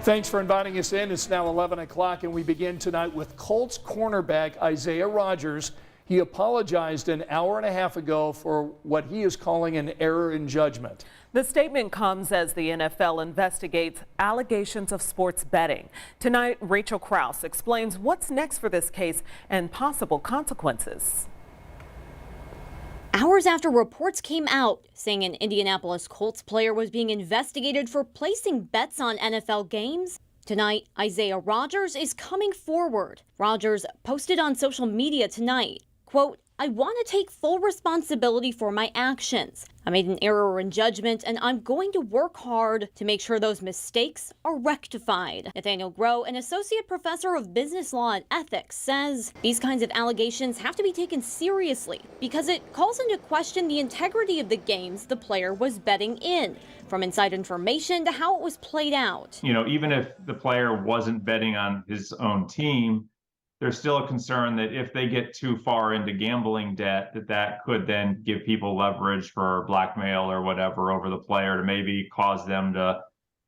Thanks for inviting us in. It's now 11 o'clock, and we begin tonight with Colts cornerback Isaiah Rodgers. He apologized an hour and a half ago for what he is calling an error in judgment. The statement comes as the NFL investigates allegations of sports betting. Tonight, Rachel Krause explains what's next for this case and possible consequences. Hours after reports came out saying an Indianapolis Colts player was being investigated for placing bets on NFL games, tonight Isaiah Rodgers is coming forward. Rodgers posted on social media tonight, quote, "I want to take full responsibility for my actions. I made an error in judgment and I'm going to work hard to make sure those mistakes are rectified." Nathaniel Groh, an associate professor of business law and ethics, says these kinds of allegations have to be taken seriously because it calls into question the integrity of the games the player was betting in, from inside information to how it was played out. You know, even if the player wasn't betting on his own team, there's still a concern that if they get too far into gambling debt, that could then give people leverage for blackmail or whatever over the player to maybe cause them to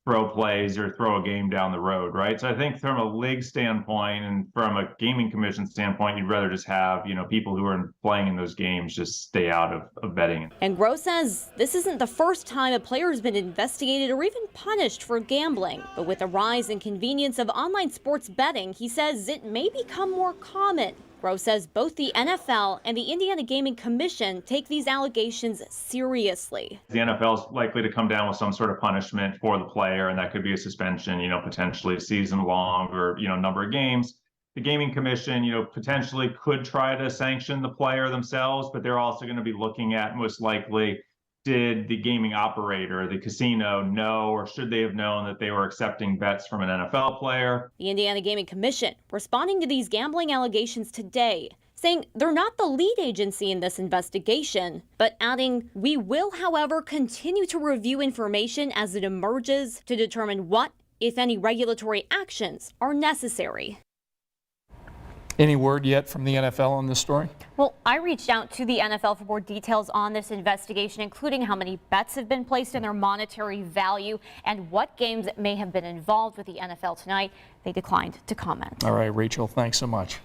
throw plays or throw a game down the road, right? So I think from a league standpoint and from a gaming commission standpoint, you'd rather just have, you know, people who are playing in those games just stay out of betting. And Groh says this isn't the first time a player has been investigated or even punished for gambling. But with the rise in convenience of online sports betting, he says it may become more common. Groh says both the NFL and the Indiana Gaming Commission take these allegations seriously. The NFL is likely to come down with some sort of punishment for the player, and that could be a suspension, you know, potentially a season long or, you know, number of games. The Gaming Commission, you know, potentially could try to sanction the player themselves, but they're also going to be looking at most likely, did the gaming operator, the casino, know or should they have known that they were accepting bets from an NFL player? The Indiana Gaming Commission responding to these gambling allegations today, saying they're not the lead agency in this investigation, but adding, "We will, however, continue to review information as it emerges to determine what, if any, regulatory actions are necessary." Any word yet from the NFL on this story? Well, I reached out to the NFL for more details on this investigation, including how many bets have been placed and their monetary value and what games may have been involved with the NFL tonight. They declined to comment. All right, Rachel, thanks so much.